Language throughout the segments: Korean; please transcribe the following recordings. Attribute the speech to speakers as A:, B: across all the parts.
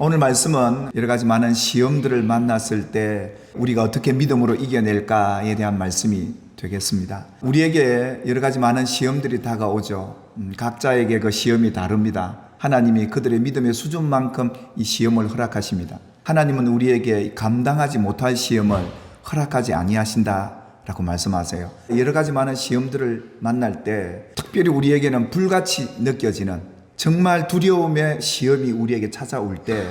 A: 오늘 말씀은 여러 가지 많은 시험들을 만났을 때 우리가 어떻게 믿음으로 이겨낼까에 대한 말씀이 되겠습니다. 우리에게 여러 가지 많은 시험들이 다가오죠. 각자에게 그 시험이 다릅니다. 하나님이 그들의 믿음의 수준만큼 이 시험을 허락하십니다. 하나님은 우리에게 감당하지 못할 시험을 허락하지 아니하신다 라고 말씀하세요. 여러 가지 많은 시험들을 만날 때 특별히 우리에게는 불같이 느껴지는 정말 두려움의 시험이 우리에게 찾아올 때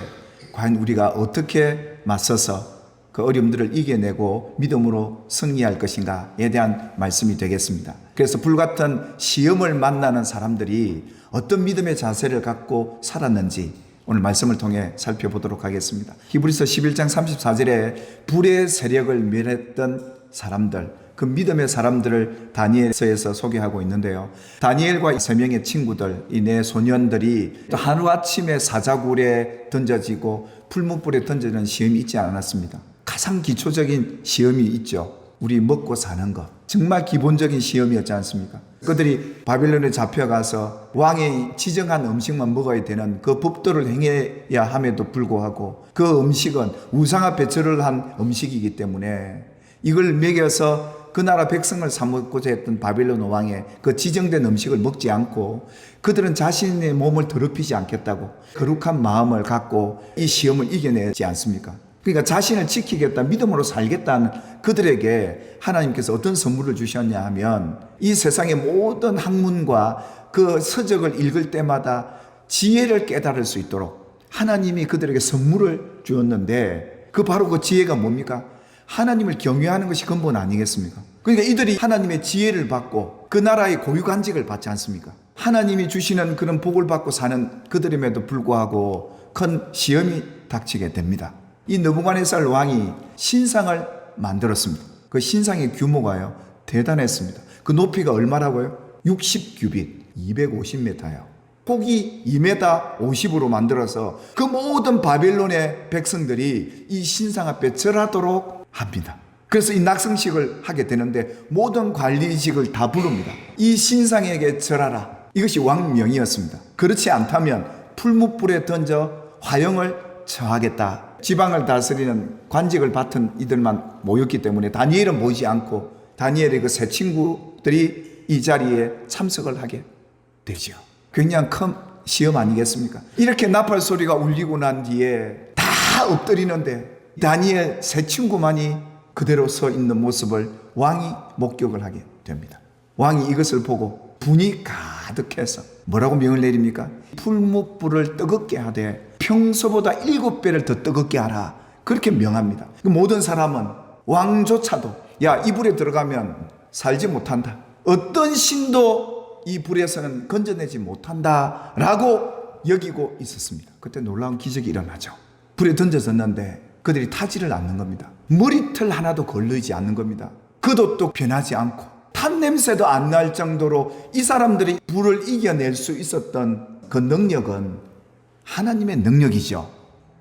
A: 과연 우리가 어떻게 맞서서 그 어려움들을 이겨내고 믿음으로 승리할 것인가에 대한 말씀이 되겠습니다. 그래서 불같은 시험을 만나는 사람들이 어떤 믿음의 자세를 갖고 살았는지 오늘 말씀을 통해 살펴보도록 하겠습니다. 히브리서 11장 34절에 불의 세력을 멸했던 사람들, 그 믿음의 사람들을 다니엘서에서 소개하고 있는데요. 다니엘과 세 명의 친구들, 이 네 소년들이 또 하루아침에 사자굴에 던져지고 풀무불에 던지는 시험이 있지 않았습니다. 가장 기초적인 시험이 있죠. 우리 먹고 사는 것. 정말 기본적인 시험이었지 않습니까? 그들이 바빌론에 잡혀가서 왕이 지정한 음식만 먹어야 되는 그 법도를 행해야 함에도 불구하고 그 음식은 우상 앞에 절을 한 음식이기 때문에 이걸 먹여서 그 나라 백성을 사먹고자 했던 바빌론 왕의 그 지정된 음식을 먹지 않고 그들은 자신의 몸을 더럽히지 않겠다고 거룩한 마음을 갖고 이 시험을 이겨내지 않습니까? 그러니까 자신을 지키겠다, 믿음으로 살겠다는 그들에게 하나님께서 어떤 선물을 주셨냐 하면 이 세상의 모든 학문과 그 서적을 읽을 때마다 지혜를 깨달을 수 있도록 하나님이 그들에게 선물을 주었는데 그 바로 그 지혜가 뭡니까? 하나님을 경외하는 것이 근본 아니겠습니까? 그러니까 이들이 하나님의 지혜를 받고 그 나라의 고유관직을 받지 않습니까? 하나님이 주시는 그런 복을 받고 사는 그들임에도 불구하고 큰 시험이 닥치게 됩니다. 이 느부갓네살 왕이 신상을 만들었습니다. 그 신상의 규모가요 대단했습니다. 그 높이가 얼마라고요? 60규빗, 250m요. 폭이 2m 50으로 만들어서 그 모든 바벨론의 백성들이 이 신상 앞에 절하도록 합니다. 그래서 이 낙성식을 하게 되는데 모든 관리직을 다 부릅니다. 이 신상에게 절하라. 이것이 왕명이었습니다. 그렇지 않다면 풀무불에 던져 화형을 처하겠다. 지방을 다스리는 관직을 맡은 이들만 모였기 때문에 다니엘은 모이지 않고 다니엘의 그 세 친구들이 이 자리에 참석을 하게 되죠. 굉장히 큰 시험 아니겠습니까? 이렇게 나팔 소리가 울리고 난 뒤에 다 엎드리는데 다니엘 세 친구만이 그대로 서 있는 모습을 왕이 목격을 하게 됩니다. 왕이 이것을 보고 분이 가득해서 뭐라고 명을 내립니까? 풀무불을 뜨겁게 하되 평소보다 7배를 더 뜨겁게 하라. 그렇게 명합니다. 모든 사람은 왕조차도 야, 이 불에 들어가면 살지 못한다. 어떤 신도 이 불에서는 건져내지 못한다 라고 여기고 있었습니다. 그때 놀라운 기적이 일어나죠. 불에 던져졌는데 그들이 타지를 않는 겁니다. 머리털 하나도 걸리지 않는 겁니다. 겉옷도 변하지 않고 탄 냄새도 안 날 정도로 이 사람들이 불을 이겨낼 수 있었던 그 능력은 하나님의 능력이죠.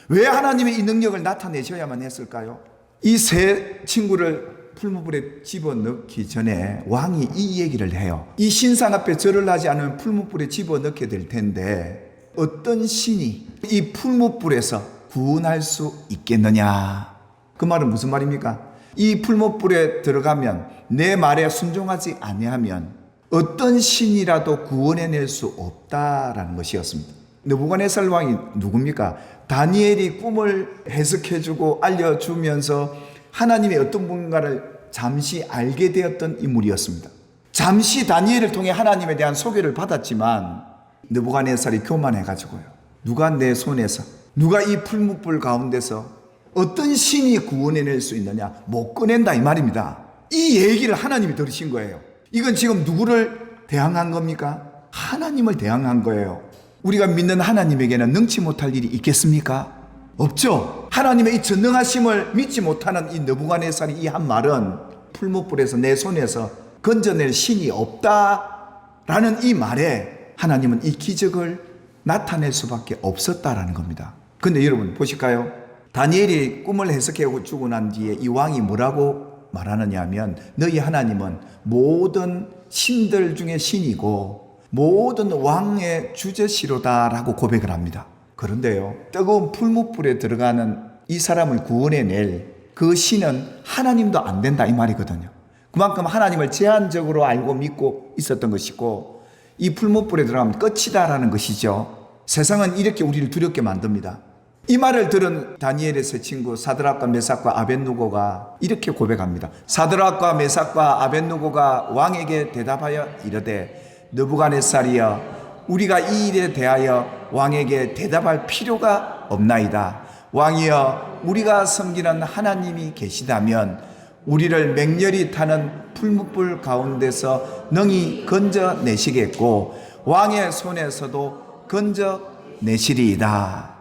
A: 왜 하나님이 이 능력을 나타내셔야만 했을까요? 이 세 친구를 풀무불에 집어넣기 전에 왕이 이 얘기를 해요. 이 신상 앞에 절을 하지 않으면 풀무불에 집어넣게 될 텐데 어떤 신이 이 풀무불에서 구원할 수 있겠느냐? 그 말은 무슨 말입니까? 이 풀무불에 들어가면 내 말에 순종하지 아니하면 어떤 신이라도 구원해낼 수 없다라는 것이었습니다. 느부갓네살 왕이 누굽니까? 다니엘이 꿈을 해석해주고 알려주면서 하나님의 어떤 분가를 잠시 알게 되었던 인물이었습니다. 잠시 다니엘을 통해 하나님에 대한 소개를 받았지만 느부갓네살이 교만해가지고요. 누가 내 손에서 누가 이 풀무불 가운데서 어떤 신이 구원해낼 수 있느냐? 못 꺼낸다 이 말입니다. 이 얘기를 하나님이 들으신 거예요. 이건 지금 누구를 대항한 겁니까? 하나님을 대항한 거예요. 우리가 믿는 하나님에게는 능치 못할 일이 있겠습니까? 없죠. 하나님의 이 전능하심을 믿지 못하는 이 느부갓네살이 이 한 말은 풀무불에서 내 손에서 건져낼 신이 없다라는 이 말에 하나님은 이 기적을 나타낼 수밖에 없었다라는 겁니다. 근데 여러분 보실까요? 다니엘이 꿈을 해석해 주고 난 뒤에 이 왕이 뭐라고 말하느냐 하면 너희 하나님은 모든 신들 중에 신이고 모든 왕의 주제시로다라고 고백을 합니다. 그런데요, 뜨거운 풀무불에 들어가는 이 사람을 구원해낼 그 신은 하나님도 안 된다 이 말이거든요. 그만큼 하나님을 제한적으로 알고 믿고 있었던 것이고, 이 풀무불에 들어가면 끝이다라는 것이죠. 세상은 이렇게 우리를 두렵게 만듭니다. 이 말을 들은 다니엘의 세 친구 사드락과 메삭과 아벳느고가 이렇게 고백합니다. 사드락과 메삭과 아벳느고가 왕에게 대답하여 이르되, 느부갓네살이여, 우리가 이 일에 대하여 왕에게 대답할 필요가 없나이다. 왕이여, 우리가 섬기는 하나님이 계시다면 우리를 맹렬히 타는 풀무불 가운데서 능히 건져내시겠고 왕의 손에서도 건져내시리이다.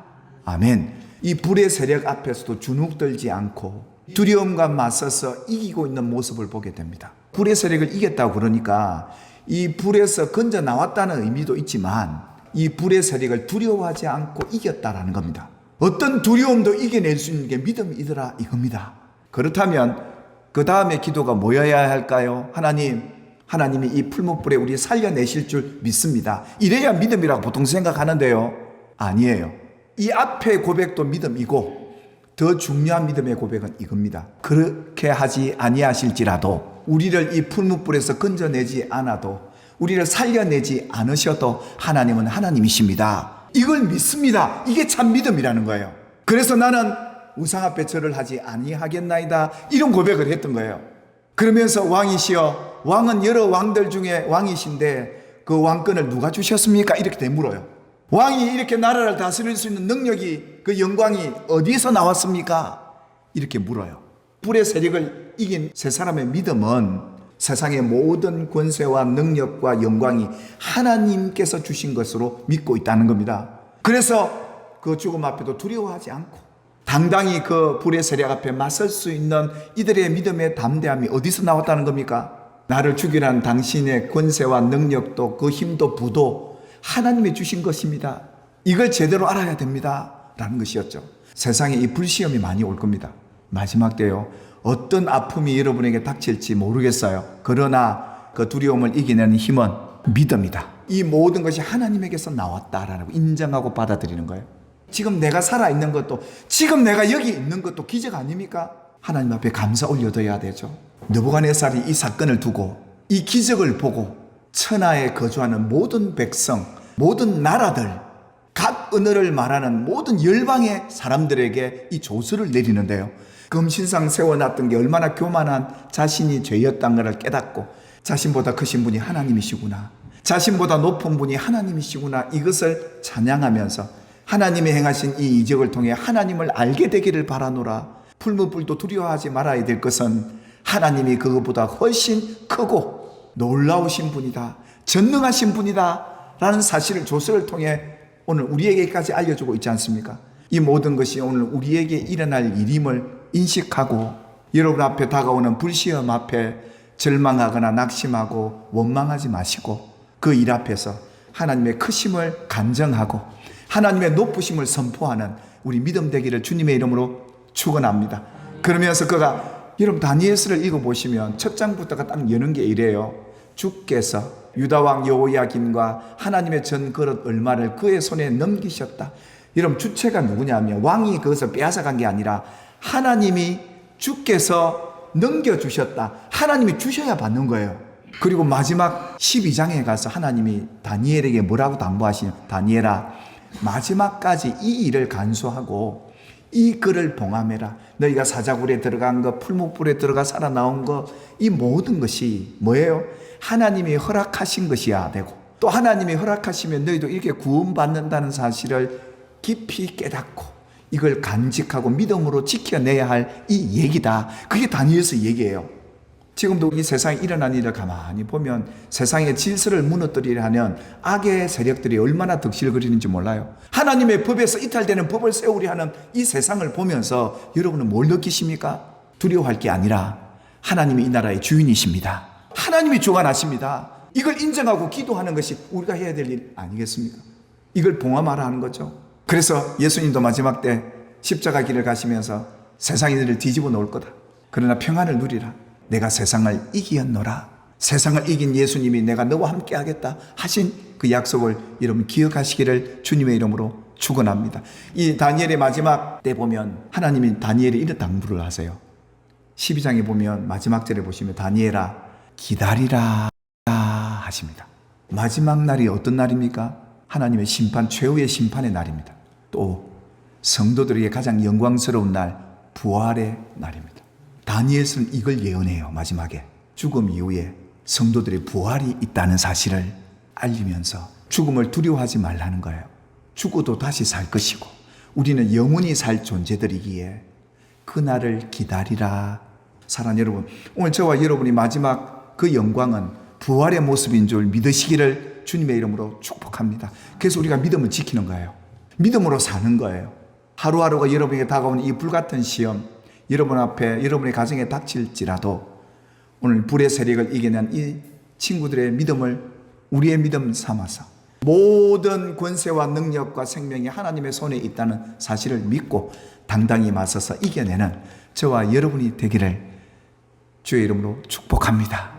A: 아멘. 이 불의 세력 앞에서도 주눅들지 않고 두려움과 맞서서 이기고 있는 모습을 보게 됩니다. 불의 세력을 이겼다고 그러니까 이 불에서 건져 나왔다는 의미도 있지만 이 불의 세력을 두려워하지 않고 이겼다라는 겁니다. 어떤 두려움도 이겨낼 수 있는 게 믿음이더라 이겁니다. 그렇다면 그 다음에 기도가 뭐여야 할까요? 하나님이 이 풀무불에 우리 살려내실 줄 믿습니다. 이래야 믿음이라고 보통 생각하는데요, 아니에요. 이 앞의 고백도 믿음이고 더 중요한 믿음의 고백은 이겁니다. 그렇게 하지 아니하실지라도, 우리를 이 풀무불에서 건져내지 않아도, 우리를 살려내지 않으셔도 하나님은 하나님이십니다. 이걸 믿습니다. 이게 참 믿음이라는 거예요. 그래서 나는 우상 앞에 절을 하지 아니하겠나이다, 이런 고백을 했던 거예요. 그러면서 왕이시여, 왕은 여러 왕들 중에 왕이신데 그 왕권을 누가 주셨습니까? 이렇게 되물어요. 왕이 이렇게 나라를 다스릴 수 있는 능력이, 그 영광이 어디서 나왔습니까? 이렇게 물어요. 불의 세력을 이긴 세 사람의 믿음은 세상의 모든 권세와 능력과 영광이 하나님께서 주신 것으로 믿고 있다는 겁니다. 그래서 그 죽음 앞에도 두려워하지 않고 당당히 그 불의 세력 앞에 맞설 수 있는 이들의 믿음의 담대함이 어디서 나왔다는 겁니까? 나를 죽이라는 당신의 권세와 능력도 그 힘도 부도 하나님이 주신 것입니다. 이걸 제대로 알아야 됩니다 라는 것이었죠. 세상에 이 불시험이 많이 올 겁니다. 마지막 때요, 어떤 아픔이 여러분에게 닥칠지 모르겠어요. 그러나 그 두려움을 이겨내는 힘은 믿음이다. 이 모든 것이 하나님에게서 나왔다라고 인정하고 받아들이는 거예요. 지금 내가 살아있는 것도, 지금 내가 여기 있는 것도 기적 아닙니까? 하나님 앞에 감사 올려둬야 되죠. 느부갓네살이 이 사건을 두고 이 기적을 보고 천하에 거주하는 모든 백성, 모든 나라들, 각 언어를 말하는 모든 열방의 사람들에게 이 조서를 내리는데요, 금신상 세워놨던 게 얼마나 교만한 자신이 죄였다는 것을 깨닫고 자신보다 크신 분이 하나님이시구나, 자신보다 높은 분이 하나님이시구나, 이것을 찬양하면서 하나님이 행하신 이 이적을 통해 하나님을 알게 되기를 바라노라. 풀무불도 두려워하지 말아야 될 것은 하나님이 그것보다 훨씬 크고 놀라우신 분이다, 전능하신 분이다 라는 사실을 조서를 통해 오늘 우리에게까지 알려주고 있지 않습니까? 이 모든 것이 오늘 우리에게 일어날 일임을 인식하고 여러분 앞에 다가오는 불시험 앞에 절망하거나 낙심하고 원망하지 마시고 그 일 앞에서 하나님의 크심을 간정하고 하나님의 높으심을 선포하는 우리 믿음 되기를 주님의 이름으로 축원합니다. 그러면서 그가, 여러분 다니엘서를 읽어보시면 첫 장부터가 딱 여는 게 이래요. 주께서 유다왕 여호야김과 하나님의 전 그릇 얼마를 그의 손에 넘기셨다. 여러분 주체가 누구냐면 왕이 그것을 빼앗아간 게 아니라 하나님이, 주께서 넘겨주셨다. 하나님이 주셔야 받는 거예요. 그리고 마지막 12장에 가서 하나님이 다니엘에게 뭐라고 당부하시냐, 다니엘아 마지막까지 이 일을 간수하고 이 글을 봉함해라. 너희가 사자굴에 들어간 거, 풀무불에 들어가 살아나온 거, 이 모든 것이 뭐예요? 하나님이 허락하신 것이야 되고, 또 하나님이 허락하시면 너희도 이렇게 구원받는다는 사실을 깊이 깨닫고 이걸 간직하고 믿음으로 지켜내야 할 이 얘기다. 그게 다니엘서 얘기예요. 지금도 이 세상에 일어난 일을 가만히 보면 세상의 질서를 무너뜨리려 하는 악의 세력들이 얼마나 득실거리는지 몰라요. 하나님의 법에서 이탈되는 법을 세우려 하는 이 세상을 보면서 여러분은 뭘 느끼십니까? 두려워할 게 아니라 하나님이 이 나라의 주인이십니다. 하나님이 주관하십니다. 이걸 인정하고 기도하는 것이 우리가 해야 될 일 아니겠습니까? 이걸 봉함하라 하는 거죠. 그래서 예수님도 마지막 때 십자가 길을 가시면서 세상이 너를 뒤집어 놓을 거다. 그러나 평안을 누리라. 내가 세상을 이기었노라. 세상을 이긴 예수님이 내가 너와 함께 하겠다 하신 그 약속을 여러분 기억하시기를 주님의 이름으로 축원합니다. 이 다니엘의 마지막 때 보면 하나님이 다니엘이 이런 당부를 하세요. 12장에 보면 마지막 절에 보시면 다니엘아 기다리라 하십니다. 마지막 날이 어떤 날입니까? 하나님의 심판, 최후의 심판의 날입니다. 또 성도들에게 가장 영광스러운 날, 부활의 날입니다. 다니엘서는 이걸 예언해요. 마지막에 죽음 이후에 성도들의 부활이 있다는 사실을 알리면서 죽음을 두려워하지 말라는 거예요. 죽어도 다시 살 것이고 우리는 영원히 살 존재들이기에 그날을 기다리라. 사랑하는 여러분, 오늘 저와 여러분이 마지막 그 영광은 부활의 모습인 줄 믿으시기를 주님의 이름으로 축복합니다. 그래서 우리가 믿음을 지키는 거예요. 믿음으로 사는 거예요. 하루하루가 여러분에게 다가오는 이 불같은 시험, 여러분 앞에 여러분의 가정에 닥칠지라도 오늘 불의 세력을 이겨낸 이 친구들의 믿음을 우리의 믿음 삼아서 모든 권세와 능력과 생명이 하나님의 손에 있다는 사실을 믿고 당당히 맞서서 이겨내는 저와 여러분이 되기를 주의 이름으로 축복합니다.